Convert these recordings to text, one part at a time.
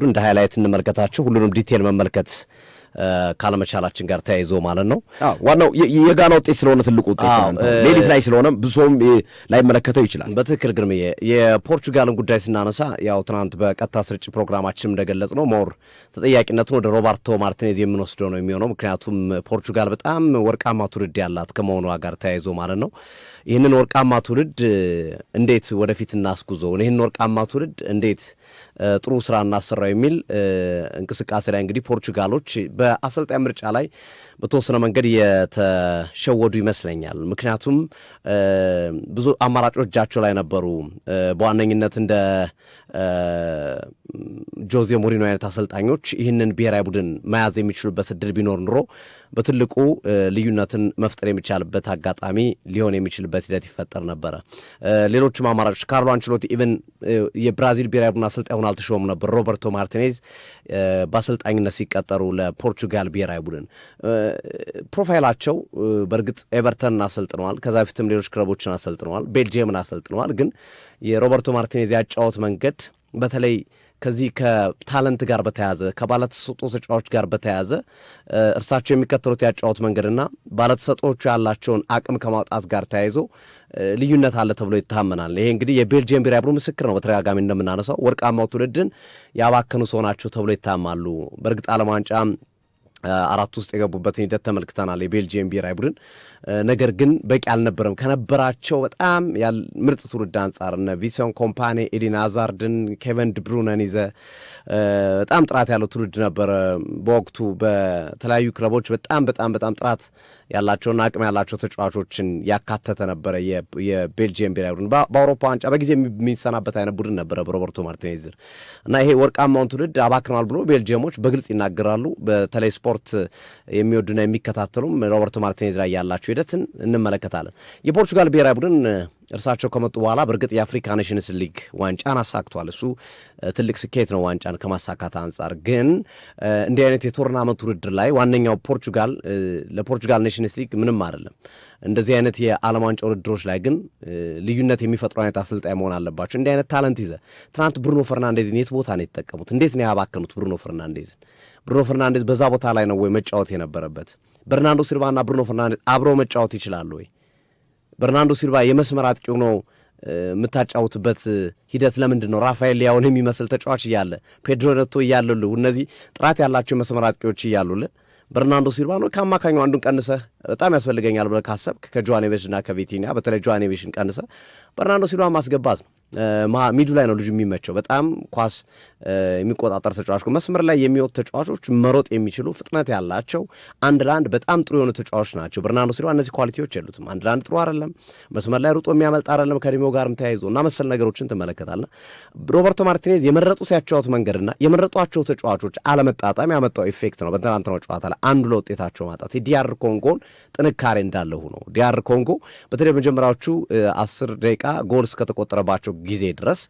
ቡድን እንደ ሃይላይት እንመልከታቸው ሁሉንም ዲቴል መመልከት ካለመቻላችን ጋር ተያይዞ ማለት ነው ዋናው የጋና ውጤት ስለሆነ ትልቁ ውጤት ነው ሌሊት ላይ ስለሆነ ብዙም ላይ መለከተው ይችላል በትክክል ግርም የፖርቹጋልን ጉዳይ ስናነሳ ያው ትናንት በቀጥታ ስርጭት ፕሮግራማችን እንደገለጽ ነው ሞር ተጠያቂነቱን ወደ ሮበርቶ ማርቲኔዝ የምንወስደው ነው የሚሆነው ምክንያቱም ፖርቹጋል በጣም ወርቃማ ትውልድ ያላት ከመሆኑ ጋር ተያይዞ ማለት ነው ይህንን ወርቃማ ትውልድ እንዴት ወደፊት እናስጉዘው ይህንን ወርቃማ ትውልድ እንዴት ጥሩ ስራ እናሰራው የሚል እንቅስቃሴ ላይ እንግዲህ ፖርቹጋሎች በአሰልጣኝ ምርጫ ላይ በተወሰነ መንገድ የተሸወዱ ይመስለኛል ምክንያቱም ብዙ አማራጮች እጃቸው ላይ ነበሩ በዋነኝነት እንደ ጆዜ ሞሪኖ አይነት አሰልጣኞች ይህንን ብሔራዊ ቡድን መያዝ የሚችሉበት እድል ቢኖር ኑሮ በትልቁ ልዩነትን መፍጠር የሚቻልበት አጋጣሚ ሊሆን የሚችልበት ሂደት ይፈጠር ነበር ሌሎችም አማራጮች ካርሎ አንቸሎቲ ኢቭን የብራዚል ብሔራዊ ቡድን አሰልጣኝ ሆነው አልተሾሙም ነበር ሮበርቶ ማርቲኔዝ በአሰልጣኝነት ሲቀጠሩ ለፖርቹጋል ብሔራዊ ቡድን ፕሮፋይላቸው በእርግጥ ኤቨርተንን አሰልጥነዋል ከዛ በፊትም ሌሎች ክለቦችን አሰልጥነዋል ቤልጂየምን አሰልጥነዋል ግን የሮበርቶ ማርቲኔዝ ያጫወት መንገድ በተለይ ከዚህ ከታለንት ጋር በተያያዘ ከባለተሰጥኦ ተጫዋቾች ጋር በተያያዘ እርሳቸው የሚከተሉት ያጫወት መንገድና ባለተሰጥኦቹ ያላቸውን አቅም ከማውጣት ጋር ተያይዞ ልዩነት አለ ተብሎ ይታመናል ይሄ እንግዲህ የቤልጂየም ብሔራዊ ቡድን ምስክር ነው በተደጋጋሚ እንደምናነሳው ወርቃማው ትውልድን ያባከኑ ሰው ናቸው ተብሎ ይታማሉ በእርግጥ ዓለም ዋንጫ አራት ውስጥ የገቡበትን ሂደት ተመልክተናል የቤልጂየም ብሔራዊ ቡድን ነገር ግን በቂ አልነበረም ከነበራቸው በጣም ምርጥ ትውልድ አንጻር እነ ቪንሰንት ኮምፓኒ ኤዲን ሃዛርድን ኬቨን ድብሩነን ይዘ በጣም ጥራት ያለው ትውልድ ነበር በወቅቱ በተለያዩ ክለቦች በጣም ጥራት ያላቸውና አቅም ያላቸው ተጫዋቾችን ያካተተ ነበር የቤልጂየም ብሔራዊ ቡድን በአውሮፓ ዋንጫ በጊዜ የሚሰናበት አይነት ቡድን ነበር በሮበርቶ ማርቲኔዝ እና ይሄ ወርቃማውን ትውልድ አባክናል ብሎ ቤልጂየሞች በግልጽ ይናገራሉ በተለይ ስፖርት የሚወዱና የሚከታተሉም ሮበርቶ ማርቲኔዝ ላይ ያላቸው ሂደትን እንመለከታለን የፖርቹጋል ብሔራዊ ቡድን እርሳቸው ከመጡ በኋላ በእርግጥ የአፍሪካ ኔሽንስ ሊግ ዋንጫን አሳክቷል እሱ ትልቅ ስኬት ነው ዋንጫን ከማሳካት አንጻር ግን እንዲህ አይነት የቶርናመንት ውድድር ላይ ዋነኛው ፖርቹጋል ለፖርቹጋል ኔሽንስ ሊግ ምንም አይደለም እንደዚህ አይነት የዓለም ዋንጫ ውድድሮች ላይ ግን ልዩነት የሚፈጥሩ አይነት አሰልጣኝ መሆን አለባቸው እንዲህ አይነት ታለንት ይዘ ትናንት ብሩኖ ፈርናንዴዝን የት ቦታ ነው የተጠቀሙት እንዴት ነው ያባከኑት ብሩኖ ፈርናንዴዝ በዛ ቦታ ላይ ነው ወይ መጫወት የነበረበት በርናንዶ ሲልቫና ብሩኖ ፈርናንዴዝ አብረው መጫወት ይችላሉ ወይ በርናንዶ ሲልቫ የመስመር አጥቂው ነው የምታጫውትበት ሂደት ለምንድን ነው ራፋኤል ሊያውን የሚመስል ተጫዋች እያለ ፔድሮ ኔቶ እያሉልህ እነዚህ ጥራት ያላቸው መስመር አጥቂዎች እያሉልህ በርናንዶ ሲልቫ ነው ከአማካኙ አንዱን ቀንሰህ በጣም ያስፈልገኛል ብለህ ካሰብክ ከጆዋኔቬሽና ከቪቲኒያ በተለይ ጆዋኔቬሽን ቀንሰህ በርናንዶ ሲልቫ ማስገባት ሚዱ ላይ ነው ልጁ የሚመቸው በጣም ኳስ የሚቆጣጠር ተጫዋች መስመር ላይ የሚወጡ ተጫዋቾች መሮጥ የሚችሉ ፍጥነት ያላቸው አንድ ለአንድ በጣም ጥሩ የሆኑ ተጫዋቾች ናቸው በርናንዶ ሲልቫ እነዚህ ኳሊቲዎች የሉትም አንድ ለአንድ ጥሩ አይደለም መስመር ላይ ሩጦ የሚያመልጥ አይደለም ከእድሜው ጋርም ተያይዞ እና መሰል ነገሮችን ትመለከታለህ ሮበርቶ ማርቲኔዝ የመረጡት ያጫወት መንገድና የመረጧቸው ተጫዋቾች አለመጣጣም ያመጣው ኢፌክት ነው በትናንትናው ጨዋታ ላይ አንዱ ለውጤታቸው ማጣት የዲአር ኮንጎን ጥንካሬ እንዳለው ነው ዲአር ኮንጎ በተለይ መጀመሪያዎቹ 10 ደቂቃ ጎል እስከተቆጠረባቸው ጊዜ ድረስ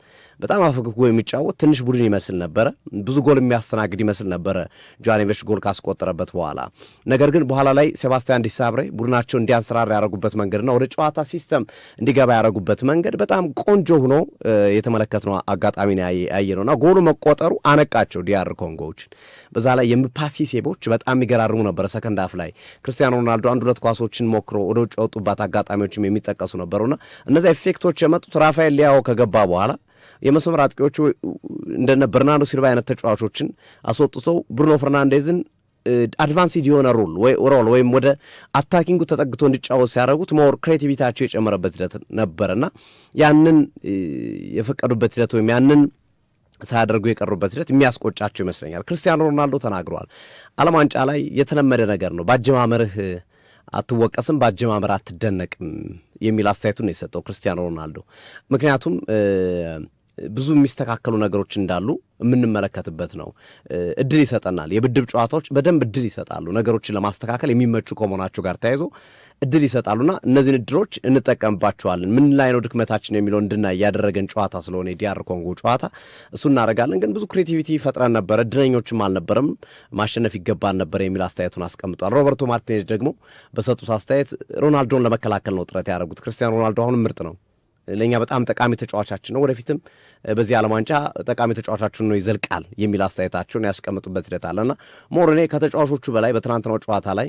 በጣም አፈግጎ የሚጫወት ትንሽ ቡድን ይመስል ነበረ ብዙ ጎል የሚያስተናግድ ይመስል ነበረ ጆዋኔቬሽ ጎል ካስቆጠረበት በኋላ ነገር ግን በኋላ ላይ ሴባስቲያን ዲሳብሬ ቡድናቸው እንዲያንሰራራ ያደረጉበት መንገድና ወደ ጨዋታ ሲስተም እንዲገባ ያደረጉበት መንገድ በጣም ቆንጆ ሆኖ የተመለከትነው አጋጣሚ ነው ያየነውና ጎሉ መቆጠሩ አነቃቸው ዲአር ኮንጎዎችን በዛ ላይ የምፓሲ ሴቦች በጣም ይገራርሙ ነበር ሰከንድ ሃፍ ላይ ክርስቲያኖ ሮናልዶ አንድ ሁለት ኳሶችን ሞክሮ ወደ ውጭ ወጡባት አጋጣሚዎችም የሚጠቀሱ ነበሩና እነዛ ኢፌክቶች የመጡት ራፋኤል ሊያው ከገባ በኋላ የመስመር አጥቂዎቹ እንደነ በርናንዶ ሲልቫ አይነት ተጫዋቾችን አስወጥተው ብሩኖ ፈርናንዴዝን አድቫንስድ የሆነ ሮል ወይም ወደ አታኪንጉ ተጠግቶ እንዲጫወት ሲያደርጉት ሞር ክሬቲቪቲያቸው የጨመረበት ሂደት ነበርና ያንን የፈቀዱበት ሂደት ወይም ያንን ሳያደርጉ የቀሩበት ሂደት የሚያስቆጫቸው ይመስለኛል ክርስቲያኖ ሮናልዶ ተናግሯል ዓለም ዋንጫ ላይ የተለመደ ነገር ነው ባጀማመርህ አትወቀስም ባጀማመር አትደነቅም የሚል አስተያየቱን የሰጠው ክርስቲያኖ ሮናልዶ ምክንያቱም ብዙ የሚስተካከሉ ነገሮች እንዳሉ የምንመለከትበት ነው እድል ይሰጠናል የብድብ ጨዋታዎች በደንብ እድል ይሰጣሉ ነገሮችን ለማስተካከል የሚመቹ ከመሆናቸው ጋር ተያይዞ እድል ይሰጣሉና እነዚህን እድሎች እንጠቀምባቸዋለን ምን ላይ ነው ድክመታችን የሚለው እንድናይ ያደረገን ጨዋታ ስለሆነ የዲአር ኮንጎ ጨዋታ እሱ እናደርጋለን ግን ብዙ ክሬቲቪቲ ፈጥረን ነበር እድለኞችም አልነበረም ማሸነፍ ይገባል ነበር የሚል አስተያየቱን አስቀምጧል ሮበርቶ ማርቲኔዝ ደግሞ በሰጡት አስተያየት ሮናልዶን ለመከላከል ነው ጥረት ያደረጉት ክርስቲያኖ ሮናልዶ አሁንም ምርጥ ነው ለኛ በጣም ጠቃሚ ተጫዋቻችን ነው፣ ወደፊትም በዚህ ዓለም ዋንጫ ጠቃሚ ተጫዋቻችን ነው ይዘልቃል የሚል አስተያየታቸውን ያስቀምጡበት ሂደት አለና ሞር እኔ ከተጫዋቾቹ በላይ በትናንትናው ጨዋታ ላይ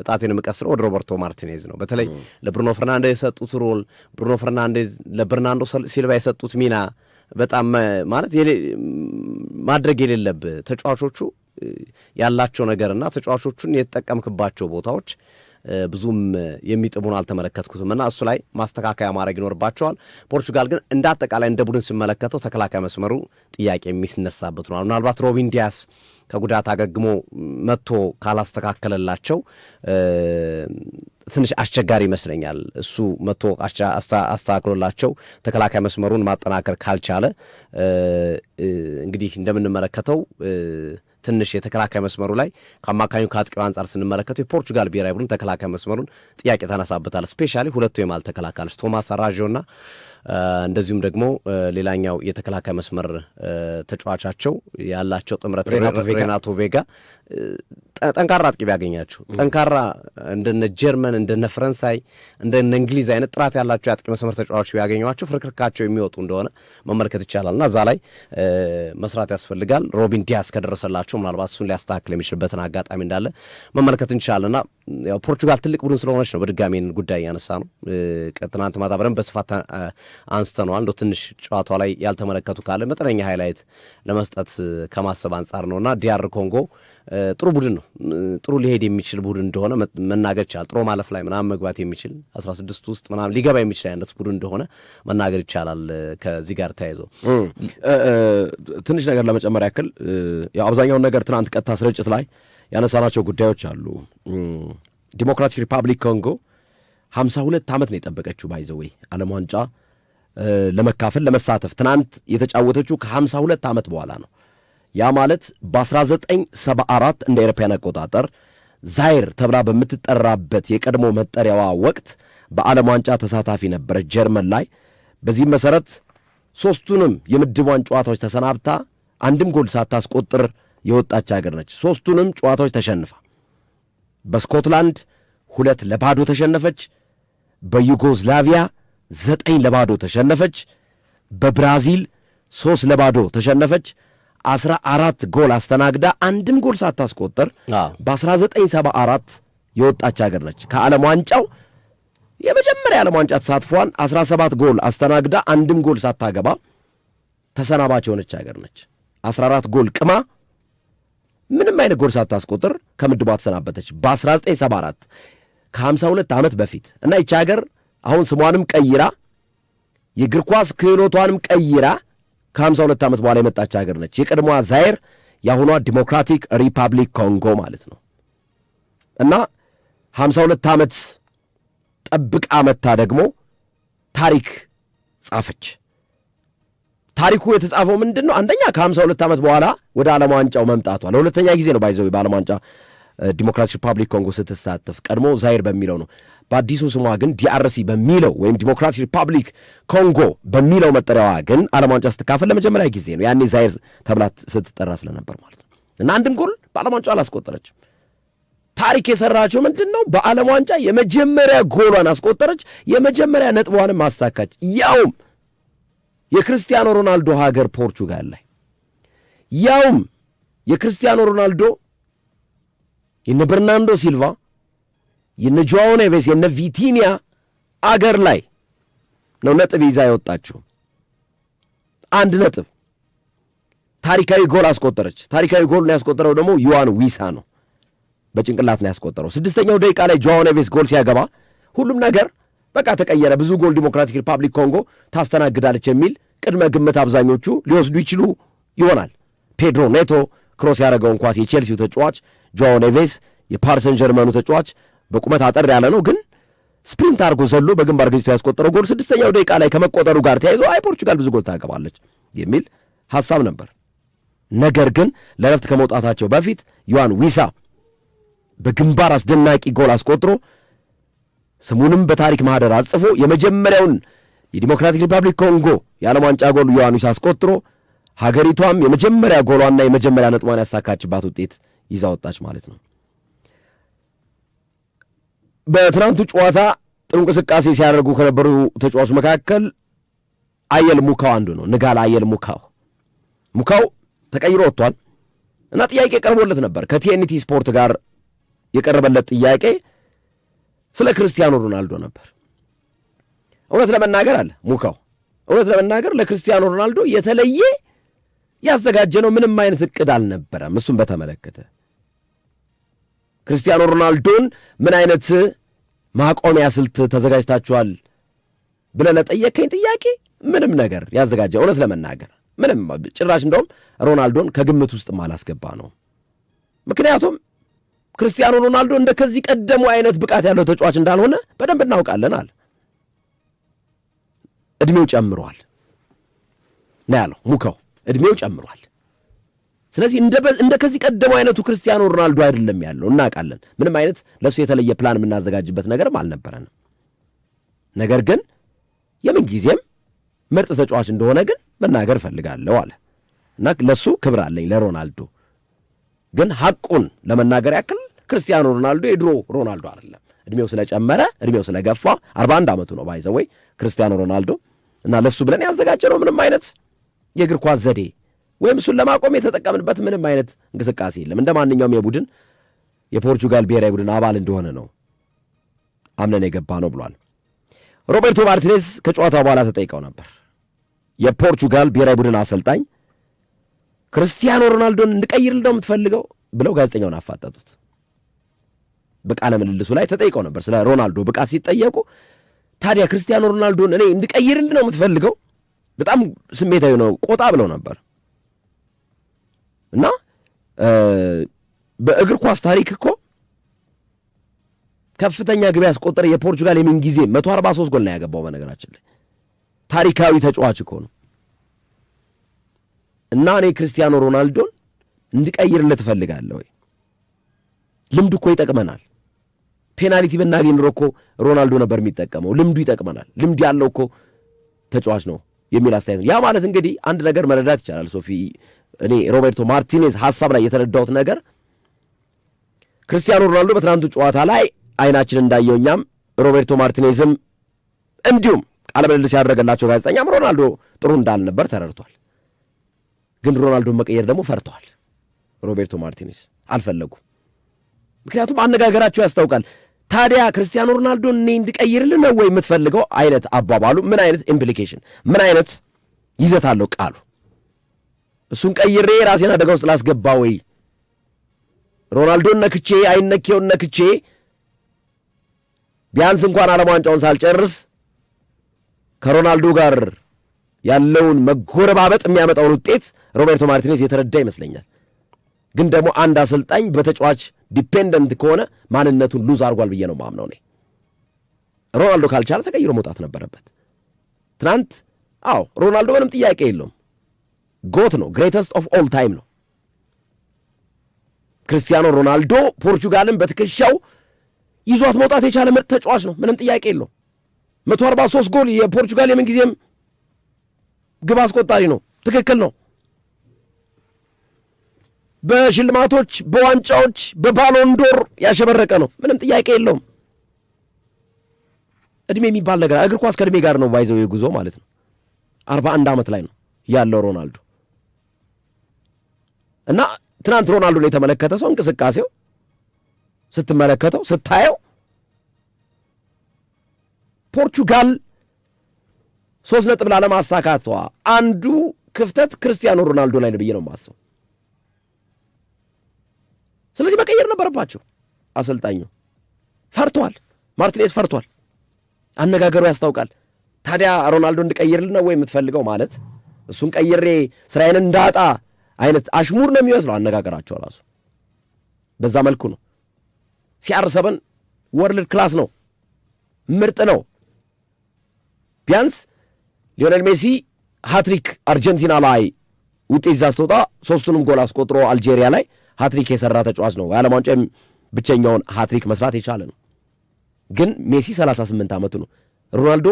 ጣቴን የምቀስረው ወደ ሮበርቶ ማርቲኔዝ ነው። በተለይ ለብሩኖ ፈርናንዴዝ የሰጡት ሮል፣ ብሩኖ ፈርናንዴዝ ለበርናንዶ ሲልቫ የሰጡት ሚና በጣም ማለት ማድረግ የሌለብህ ተጫዋቾቹ ያላቸው ነገርና ተጫዋቾቹን የተጠቀምክባቸው ቦታዎች ብዙም የሚጥሙን አልተመለከትኩትም እና እሱ ላይ ማስተካከያ ማድረግ ይኖርባቸዋል። ፖርቹጋል ግን እንደ አጠቃላይ እንደ ቡድን ሲመለከተው ተከላካይ መስመሩ ጥያቄ የሚስነሳበት ነው። ምናልባት ሮቢን ዲያስ ከጉዳት አገግሞ መጥቶ ካላስተካከለላቸው ትንሽ አስቸጋሪ ይመስለኛል። እሱ መጥቶ አስተካክሎላቸው ተከላካይ መስመሩን ማጠናከር ካልቻለ እንግዲህ እንደምንመለከተው ትንሽ የተከላካይ መስመሩ ላይ ከአማካኙ ከአጥቂው አንጻር ስንመለከተው የፖርቹጋል ብሔራዊ ቡድን ተከላካይ መስመሩን ጥያቄ ተነሳበታል። ስፔሻሊ ሁለቱ የማል ተከላካዮች ቶማስ አራዦና እንደዚሁም ደግሞ ሌላኛው የተከላካይ መስመር ተጫዋቻቸው ያላቸው ጥምረት ሬናቶ ቬጋ ጠንካራ አጥቂ ቢያገኛቸው ጠንካራ እንደነ ጀርመን እንደነ ፈረንሳይ እንደነ እንግሊዝ አይነት ጥራት ያላቸው የአጥቂ መስመር ተጫዋቾች ቢያገኟቸው ፍርክርካቸው የሚወጡ እንደሆነ መመልከት ይቻላልና እዛ ላይ መስራት ያስፈልጋል። ሮቢን ዲያስ ከደረሰላቸው ምናልባት እሱን ሊያስተካክል የሚችልበትን አጋጣሚ እንዳለ መመልከት እንችላለንና ያው ፖርቹጋል ትልቅ ቡድን ስለሆነች ነው በድጋሚ ጉዳይ ያነሳ ነው። ትናንት ማታ በደንብ በስፋት አንስተነዋል። እንደው ትንሽ ጨዋታው ላይ ያልተመለከቱ ካለ መጠነኛ ሃይላይት ለመስጠት ከማሰብ አንጻር ነውና ዲአር ኮንጎ ጥሩ ቡድን ነው። ጥሩ ሊሄድ የሚችል ቡድን እንደሆነ መናገር ይቻላል። ጥሩ ማለፍ ላይ ምናምን መግባት የሚችል 16 ውስጥ ምናምን ሊገባ የሚችል አይነት ቡድን እንደሆነ መናገር ይቻላል። ከዚህ ጋር ተያይዞ ትንሽ ነገር ለመጨመር ያክል ያው አብዛኛውን ነገር ትናንት ቀጥታ ስርጭት ላይ ያነሳናቸው ጉዳዮች አሉ። ዲሞክራቲክ ሪፐብሊክ ኮንጎ 52 ዓመት ነው የጠበቀችው ባይዘወይ ዓለም ዋንጫ ለመካፈል ለመሳተፍ ትናንት የተጫወተችው ከ52 ዓመት በኋላ ነው። ያ ማለት በ1974 እንደ አውሮፓውያን አቆጣጠር ዛይር ተብላ በምትጠራበት የቀድሞ መጠሪያዋ ወቅት በዓለም ዋንጫ ተሳታፊ ነበረች ጀርመን ላይ። በዚህም መሰረት ሶስቱንም የምድቧን ጨዋታዎች ተሰናብታ አንድም ጎል ሳታስቆጥር የወጣች ሀገር ነች። ሶስቱንም ጨዋታዎች ተሸንፋ በስኮትላንድ 2-0 ተሸነፈች፣ በዩጎዝላቪያ 9-0 ተሸነፈች፣ በብራዚል 3-0 ተሸነፈች። 14 ጎል አስተናግዳ አንድም ጎል ሳታስቆጥር በ1974 የወጣች ሀገር ነች። ከዓለም ዋንጫው የመጀመሪያ ዓለም ዋንጫ ተሳትፏን 17 ጎል አስተናግዳ አንድም ጎል ሳታገባ ተሰናባች የሆነች ሀገር ነች። 14 ጎል ቅማ ምንም አይነት ጎል ሳታስቆጥር ከምድቧ ተሰናበተች በ1974 ከ52 ዓመት በፊት እና ይቺ ሀገር አሁን ስሟንም ቀይራ የእግር ኳስ ክህሎቷንም ቀይራ ከ52 ዓመት በኋላ የመጣች ሀገር ነች። የቀድሞዋ ዛይር የአሁኗ ዲሞክራቲክ ሪፐብሊክ ኮንጎ ማለት ነው እና 52 ዓመት ጠብቃ መታ ደግሞ ታሪክ ጻፈች። ታሪኩ የተጻፈው ምንድን ነው? አንደኛ ከ52 ዓመት በኋላ ወደ ዓለም ዋንጫው መምጣቷ ለሁለተኛ ጊዜ ነው ባይዘው በዓለም ዋንጫ ዲሞክራቲክ ሪፐብሊክ ኮንጎ ስትሳተፍ። ቀድሞ ዛይር በሚለው ነው። በአዲሱ ስሟ ግን ዲአርሲ በሚለው ወይም ዲሞክራቲክ ሪፐብሊክ ኮንጎ በሚለው መጠሪያዋ ግን ዓለም ዋንጫ ስትካፈል ለመጀመሪያ ጊዜ ነው። ያኔ ዛይር ተብላ ስትጠራ ስለነበር ማለት ነው። እና አንድም ጎል በዓለም ዋንጫው አላስቆጠረችም። ታሪክ የሰራችው ምንድን ነው? በዓለም ዋንጫ የመጀመሪያ ጎሏን አስቆጠረች፣ የመጀመሪያ ነጥቧንም አሳካች። ያውም የክርስቲያኖ ሮናልዶ ሀገር ፖርቹጋል ላይ፣ ያውም የክርስቲያኖ ሮናልዶ የነ በርናንዶ ሲልቫ የነ ጆዋው ኔቬስ የነ ቪቲኒያ አገር ላይ ነው ነጥብ ይዛ የወጣችው። 1 ነጥብ ታሪካዊ ጎል አስቆጠረች። ታሪካዊ ጎል ያስቆጠረው ደግሞ ዮዋን ዊሳ ነው። በጭንቅላት ነው ያስቆጠረው። 6ኛው ደቂቃ ላይ ጆዋው ኔቬስ ጎል ሲያገባ ሁሉም ነገር በቃ ተቀየረ። ብዙ ጎል ዲሞክራቲክ ሪፐብሊክ ኮንጎ ታስተናግዳለች የሚል ቅድመ ግምት አብዛኞቹ ሊወስዱ ይችሉ ይሆናል። ፔድሮ ኔቶ ክሮስ ያደረገውን ኳስ የቼልሲው ተጫዋች ጆዋው ኔቬስ የፓሪሰን ጀርመኑ ተጫዋች በቁመት አጠር ያለ ነው፣ ግን ስፕሪንት አድርጎ ዘሎ በግንባር ገጭቶ ያስቆጠረው ጎል 6ኛው ደቂቃ ላይ ከመቆጠሩ ጋር ተያይዞ አይ ፖርቹጋል ብዙ ጎል ታገባለች የሚል ሐሳብ ነበር። ነገር ግን ለረፍት ከመውጣታቸው በፊት ዮዋን ዊሳ በግንባር አስደናቂ ጎል አስቆጥሮ ስሙንም በታሪክ ማህደር አጽፎ የመጀመሪያውን የዲሞክራቲክ ሪፐብሊክ ኮንጎ የዓለም ዋንጫ ጎል ዮዋን ዊሳ አስቆጥሮ ሀገሪቷም የመጀመሪያ ጎሏና የመጀመሪያ ነጥቧን ያሳካችባት ውጤት ይዛ ወጣች ማለት ነው። በትናንቱ ጨዋታ ጥሩ እንቅስቃሴ ሲያደርጉ ከነበሩ ተጫዋቾች መካከል አየል ሙካው አንዱ ነው። ንጋል አየል ሙካው ተቀይሮ ወጥቷል እና ጥያቄ ቀርቦለት ነበር። ከቲኤንቲ ስፖርት ጋር የቀረበለት ጥያቄ ስለ ክርስቲያኖ ሮናልዶ ነበር። እውነት ለመናገር አለ ሙካው፣ እውነት ለመናገር ለክርስቲያኖ ሮናልዶ የተለየ ያዘጋጀነው ምንም አይነት እቅድ አልነበረም። እሱም በተመለከተ ክርስቲያኖ ሮናልዶን ምን አይነት ማቆሚያ ስልት ተዘጋጅታችኋል ብለህ ለጠየቀኝ ጥያቄ ምንም ነገር ያዘጋጀ እውነት ለመናገር ምንም ጭራሽ እንደውም ሮናልዶን ከግምት ውስጥ ማላስገባ ነው። ምክንያቱም ክርስቲያኖ ሮናልዶ እንደ ከዚህ ቀደሙ አይነት ብቃት ያለው ተጫዋች እንዳልሆነ በደንብ እናውቃለን አለ። እድሜው ጨምሯል ነው ያለው ሙካው፣ እድሜው ጨምሯል። ስለዚህ እንደ ከዚህ ቀደሙ አይነቱ ክርስቲያኖ ሮናልዶ አይደለም ያለው እናውቃለን። ምንም አይነት ለሱ የተለየ ፕላን የምናዘጋጅበት ነገርም አልነበረንም። ነገር ግን የምን ጊዜም ምርጥ ተጫዋች እንደሆነ ግን መናገር እፈልጋለሁ አለ እና ለሱ ክብር አለኝ ለሮናልዶ። ግን ሐቁን ለመናገር ያክል ክርስቲያኖ ሮናልዶ የድሮ ሮናልዶ አይደለም። እድሜው ስለጨመረ እድሜው ስለገፋ 41 ዓመቱ ነው ባይዘወይ ክርስቲያኖ ሮናልዶ እና ለሱ ብለን ያዘጋጀነው ምንም አይነት የእግር ኳስ ዘዴ ወይም እሱን ለማቆም የተጠቀምንበት ምንም አይነት እንቅስቃሴ የለም። እንደ ማንኛውም የፖርቹጋል ብሔራዊ ቡድን አባል እንደሆነ ነው አምነን የገባ ነው ብሏል። ሮቤርቶ ማርቲኔዝ ከጨዋታው በኋላ ተጠይቀው ነበር። የፖርቹጋል ብሔራዊ ቡድን አሰልጣኝ ክርስቲያኖ ሮናልዶን እንድቀይርል ነው የምትፈልገው ብለው ጋዜጠኛውን አፋጠጡት። በቃለ ምልልሱ ላይ ተጠይቀው ነበር ስለ ሮናልዶ ብቃት ሲጠየቁ፣ ታዲያ ክርስቲያኖ ሮናልዶን እኔ እንድቀይርል ነው የምትፈልገው? በጣም ስሜታዊ ነው፣ ቆጣ ብለው ነበር እና በእግር ኳስ ታሪክ እኮ ከፍተኛ ግብ ያስቆጠረ የፖርቹጋል የምን ጊዜ 143 ጎል ነው ያገባው። በነገራችን ላይ ታሪካዊ ተጫዋች እኮ ነው እና እኔ ክርስቲያኖ ሮናልዶን እንድቀይርለት እፈልጋለሁ ወይ? ልምዱ እኮ ይጠቅመናል። ፔናልቲ ብናገኝ ኖሮ እኮ ሮናልዶ ነበር የሚጠቀመው። ልምዱ ይጠቅመናል። ልምድ ያለው እኮ ተጫዋች ነው የሚል አስተያየት ነው። ያ ማለት እንግዲህ አንድ ነገር መረዳት ይቻላል ሶፊ። እኔ ሮቤርቶ ማርቲኔዝ ሐሳብ ላይ የተረዳሁት ነገር ክርስቲያኖ ሮናልዶ በትናንቱ ጨዋታ ላይ አይናችን እንዳየው እኛም ሮቤርቶ ማርቲኔዝም እንዲሁም ቃለ ምልልስ ያደረገላቸው ጋዜጠኛም ሮናልዶ ጥሩ እንዳልነበር ተረድቷል። ግን ሮናልዶን መቀየር ደግሞ ፈርተዋል። ሮቤርቶ ማርቲኔዝ አልፈለጉም። ምክንያቱም አነጋገራቸው ያስታውቃል። ታዲያ ክርስቲያኖ ሮናልዶን እኔ እንድቀይርልህ ነው ወይ የምትፈልገው አይነት አባባሉ ምን አይነት ኢምፕሊኬሽን ምን አይነት ይዘት አለው ቃሉ? እሱን ቀይሬ ራሴን አደጋ ውስጥ ላስገባ ወይ? ሮናልዶን ነክቼ አይነኬውን ነክቼ ቢያንስ እንኳን ዓለም ዋንጫውን ሳልጨርስ ከሮናልዶ ጋር ያለውን መጎረባበጥ የሚያመጣውን ውጤት ሮቤርቶ ማርቲኔዝ የተረዳ ይመስለኛል። ግን ደግሞ አንድ አሰልጣኝ በተጫዋች ዲፔንደንት ከሆነ ማንነቱን ሉዝ አድርጓል ብዬ ነው ማምነው። እኔ ሮናልዶ ካልቻለ ተቀይሮ መውጣት ነበረበት ትናንት። አዎ ሮናልዶ ምንም ጥያቄ የለውም፣ ጎት ነው፣ ግሬተስት ኦፍ ኦል ታይም ነው። ክርስቲያኖ ሮናልዶ ፖርቹጋልን በትከሻው ይዟት መውጣት የቻለ ምርጥ ተጫዋች ነው፣ ምንም ጥያቄ የለውም። 143 ጎል የፖርቹጋል የምንጊዜም ግብ አስቆጣሪ ነው፣ ትክክል ነው። በሽልማቶች በዋንጫዎች በባሎንዶር ያሸበረቀ ነው፣ ምንም ጥያቄ የለውም። እድሜ የሚባል ነገር እግር ኳስ ከእድሜ ጋር ነው ባይዘው የጉዞ ማለት ነው። 41 ዓመት ላይ ነው ያለው ሮናልዶ እና ትናንት ሮናልዶን የተመለከተ ሰው እንቅስቃሴው ስትመለከተው ስታየው ፖርቹጋል 3 ነጥብ ላለማሳካቷ አንዱ ክፍተት ክርስቲያኖ ሮናልዶ ላይ ነው ብዬ ነው የማስበው። ስለዚህ መቀየር ነበረባቸው። አሰልጣኙ ፈርቷል፣ ማርቲኔዝ ፈርቷል። አነጋገሩ ያስታውቃል። ታዲያ ሮናልዶ እንድቀይርልን ነው ወይ የምትፈልገው? ማለት እሱን ቀይሬ ስራዬን እንዳጣ አይነት አሽሙር ነው የሚመስለው አነጋገራቸው ራሱ። በዛ መልኩ ነው። CR7 ወርልድ ክላስ ነው፣ ምርጥ ነው። ቢያንስ ሊዮኔል ሜሲ ሃትሪክ አርጀንቲና ላይ ውጤት ይዛ ስትወጣ 3ቱንም ጎል አስቆጥሮ አልጄሪያ ላይ ሃትሪክ የሰራ ተጫዋች ነው። የዓለም ዋንጫ ብቸኛውን ሃትሪክ መስራት የቻለ ነው። ግን ሜሲ 38 ዓመቱ ነው፣ ሮናልዶ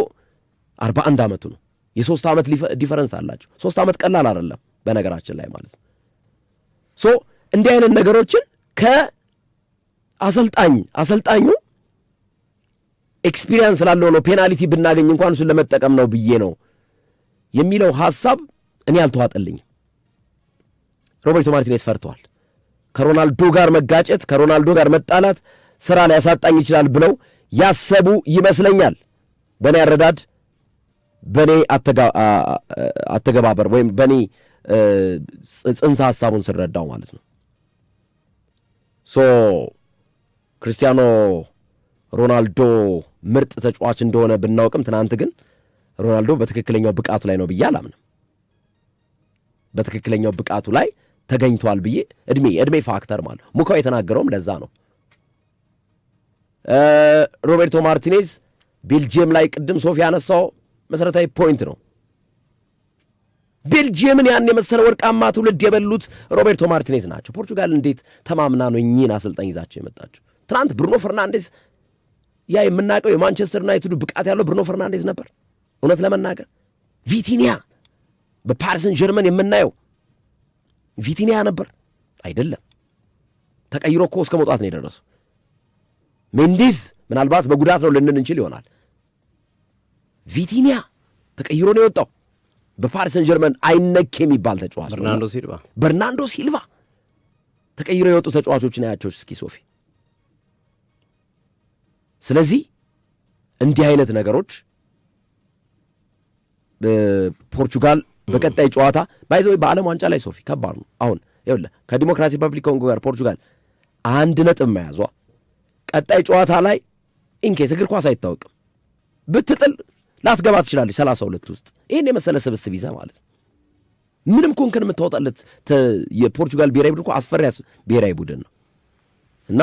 41 ዓመቱ ነው። የ3 ዓመት ዲፈረንስ አላቸው። 3 ዓመት ቀላል አይደለም በነገራችን ላይ ማለት ነው። ሶ እንዲህ አይነት ነገሮችን ከአሰልጣኙ ኤክስፒሪየንስ ስላለው ነው ፔናልቲ ብናገኝ እንኳን እሱን ለመጠቀም ነው ብዬ ነው የሚለው ሐሳብ እኔ አልተዋጠልኝም። ሮቤርቶ ማርቲኔዝ ፈርተዋል። ከሮናልዶ ጋር መጋጨት፣ ከሮናልዶ ጋር መጣላት ስራ ሊያሳጣኝ ይችላል ብለው ያሰቡ ይመስለኛል። በእኔ አረዳድ፣ በእኔ አተገባበር ወይም በእኔ ጽንሰ ሐሳቡን ስረዳው ማለት ነው። ክርስቲያኖ ሮናልዶ ምርጥ ተጫዋች እንደሆነ ብናውቅም ትናንት ግን ሮናልዶ በትክክለኛው ብቃቱ ላይ ነው ብዬ አላምንም። በትክክለኛው ብቃቱ ላይ ተገኝቷል ብዬ እድሜ ፋክተር ማለት ሙካው የተናገረውም ለዛ ነው። ሮቤርቶ ማርቲኔዝ ቤልጂየም ላይ ቅድም ሶፊ ያነሳው መሰረታዊ ፖይንት ነው። ቤልጂየምን ያን የመሰለ ወርቃማ ትውልድ የበሉት ሮቤርቶ ማርቲኔዝ ናቸው። ፖርቹጋል እንዴት ተማምና ነው እኚህን አሰልጣኝ ይዛቸው የመጣቸው? ትናንት ብሩኖ ፈርናንዴዝ ያ የምናውቀው የማንቸስተር ዩናይትዱ ብቃት ያለው ብሩኖ ፈርናንዴዝ ነበር። እውነት ለመናገር ቪቲኒያ በፓሪሰን ጀርመን የምናየው ቪቲኒያ ነበር አይደለም። ተቀይሮ እኮ እስከ መውጣት ነው የደረሰው። ሜንዲዝ ምናልባት በጉዳት ነው ልንን እንችል ይሆናል። ቪቲኒያ ተቀይሮ ነው የወጣው። በፓሪሰን ጀርመን አይነክ የሚባል ተጫዋች በርናንዶ ሲልቫ ተቀይሮ የወጡ ተጫዋቾችን አያቸው እስኪ ሶፊ። ስለዚህ እንዲህ አይነት ነገሮች ፖርቹጋል በቀጣይ ጨዋታ ባይዘው በዓለም ዋንጫ ላይ ሶፊ ከባድ ነው። አሁን ይኸውልህ ከዲሞክራቲክ ሪፐብሊክ ኮንጎ ጋር ፖርቹጋል 1 ነጥብ መያዟ ቀጣይ ጨዋታ ላይ ኢንኬስ እግር ኳስ አይታወቅም ብትጥል ላትገባ ትችላለች 32 ውስጥ። ይሄን የመሰለ ስብስብ ይዘህ ማለት ምንም ኮንከን የምታወጣለት የፖርቹጋል ብሔራዊ ቡድን እኮ አስፈሪ ብሔራዊ ቡድን ነው እና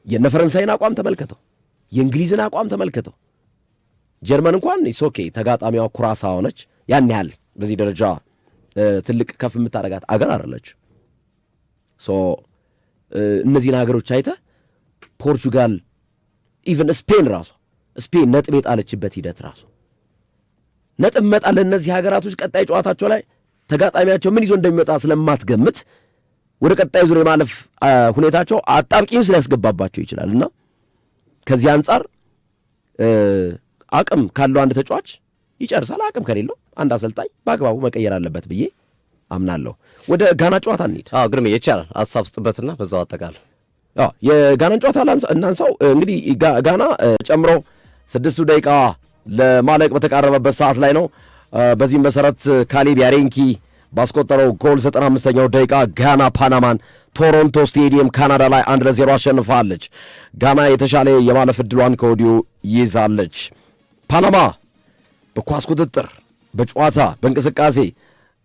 የነ ፈረንሳይን አቋም ተመልከተው፣ የእንግሊዝን አቋም ተመልከተው። ጀርመን እንኳን ኦኬ ተጋጣሚዋ ኩራሳ ሆነች። ያን ያህል በዚህ ደረጃ ትልቅ ከፍ የምታረጋት አገር አይደለች። እነዚህን ሀገሮች አይተህ ፖርቹጋል ኢቨን ስፔን ነጥብ የጣለችበት ሂደት ራሱ ነጥብ መጣል ለእነዚህ ሀገራቶች ቀጣይ ጨዋታቸው ላይ ተጋጣሚያቸው ምን ይዞ እንደሚመጣ ስለማትገምት ወደ ቀጣይ ዙር የማለፍ ሁኔታቸው አጣብቂኝ ስላያስገባባቸው ይችላል እና ከዚህ አንጻር አቅም ካለው አንድ ተጫዋች ይጨርሳል። አቅም ከሌለው አንድ አሰልጣኝ በአግባቡ መቀየር አለበት ብዬ አምናለሁ። ወደ ጋና ጨዋታ እንሂድ። ግርሜ ይቻላል ሀሳብ ስጥበትና በዛው አጠቃል የጋናን ጨዋታ እናንሳው። እንግዲህ ጋና ጨምሮ 6 ደቂቃ ለማለቅ በተቃረበበት ሰዓት ላይ ነው። በዚህም መሰረት ካሌብ ያሬንኪ ባስቆጠረው ጎል 95ኛው ደቂቃ ጋና ፓናማን ቶሮንቶ ስቴዲየም ካናዳ ላይ 1-0 አሸንፋለች። ጋና የተሻለ የማለፍ ዕድሏን ከወዲሁ ይዛለች። ፓናማ በኳስ ቁጥጥር፣ በጨዋታ በእንቅስቃሴ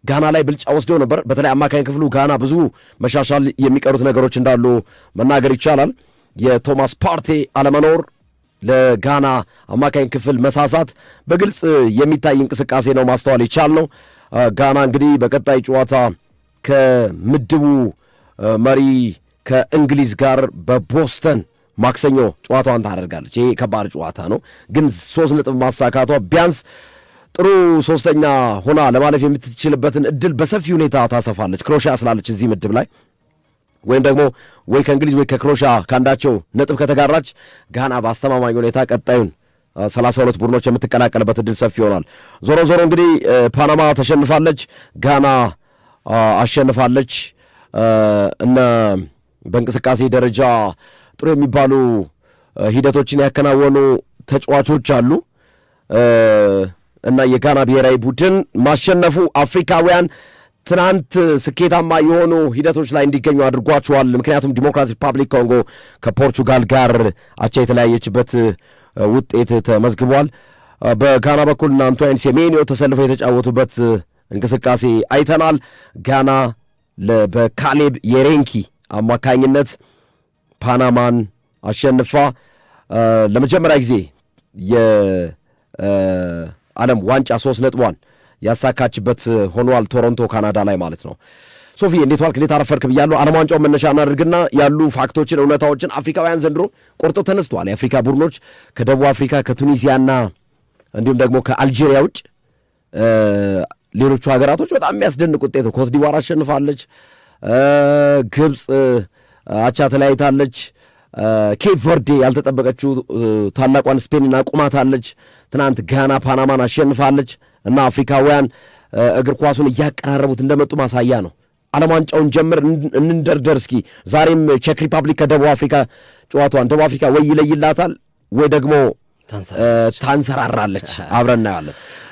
ጋና ላይ ብልጫ ወስደው ነበር። በተለይ አማካኝ ክፍሉ ጋና ብዙ መሻሻል የሚቀሩት ነገሮች እንዳሉ መናገር ይቻላል። የቶማስ ፓርቴ አለመኖር ለጋና አማካኝ ክፍል መሳሳት በግልጽ የሚታይ እንቅስቃሴ ነው ማስተዋል ይቻል ነው። ጋና እንግዲህ በቀጣይ ጨዋታ ከምድቡ መሪ ከእንግሊዝ ጋር በቦስተን ማክሰኞ ጨዋታዋን ታደርጋለች። ይሄ ከባድ ጨዋታ ነው፣ ግን 3 ነጥብ ማሳካቷ ቢያንስ ጥሩ ሶስተኛ ሆና ለማለፍ የምትችልበትን እድል በሰፊ ሁኔታ ታሰፋለች። ክሮሻ ስላለች እዚህ ምድብ ላይ ወይም ደግሞ ወይ ከእንግሊዝ ወይ ከክሮሻ ካንዳቸው ነጥብ ከተጋራች ጋና በአስተማማኝ ሁኔታ ቀጣዩን 32 ቡድኖች የምትቀላቀልበት እድል ሰፊ ይሆናል። ዞሮ ዞሮ እንግዲህ ፓናማ ተሸንፋለች፣ ጋና አሸንፋለች እና በእንቅስቃሴ ደረጃ ጥሩ የሚባሉ ሂደቶችን ያከናወኑ ተጫዋቾች አሉ እና የጋና ብሔራዊ ቡድን ማሸነፉ አፍሪካውያን ትናንት ስኬታማ የሆኑ ሂደቶች ላይ እንዲገኙ አድርጓቸዋል። ምክንያቱም ዲሞክራቲክ ሪፐብሊክ ኮንጎ ከፖርቹጋል ጋር አቻ የተለያየችበት ውጤት ተመዝግቧል። በጋና በኩል አንቶine ሴሜንዮ ተሰልፈው የተጫወቱበት እንቅስቃሴ አይተናል። ጋና በካሌብ የሬንኪ አማካኝነት ፓናማን አሸንፋ ለመጀመሪያ ጊዜ የዓለም ዋንጫ 3 ነጥቧን ያሳካችበት ሆኗል። ቶሮንቶ ካናዳ ላይ ማለት ነው። ሶፊ እንዴት ዋልክ? እንዴት አረፈርክ ብያለሁ። ዓለም ዋንጫውን መነሻ እናድርግና ያሉ ፋክቶችን እውነታዎችን አፍሪካውያን ዘንድሮ ቆርጠው ተነስተዋል። የአፍሪካ ቡድኖች ከደቡብ አፍሪካ ከቱኒዚያና እንዲሁም ደግሞ ከአልጄሪያ ውጭ ሌሎቹ ሀገራቶች በጣም የሚያስደንቅ ውጤት ነው። ኮትዲቯር አሸንፋለች። ግብፅ አቻ ተለያይታለች። ኬፕ ቨርዴ ያልተጠበቀችው ታላቋን ስፔንን አቁማታለች። ትናንት ጋና ፓናማን አሸንፋለች እና አፍሪካውያን እግር ኳሱን እያቀራረቡት እንደመጡ ማሳያ ነው። ዓለም ዋንጫውን ጀምር እንንደርደር እስኪ። ዛሬም ቼክ ሪፐብሊክ ከደቡብ አፍሪካ ጨዋታዋን ደቡብ አፍሪካ ወይ ይለይላታል ወይ ደግሞ ታንሰራራለች። አብረን እናያለን።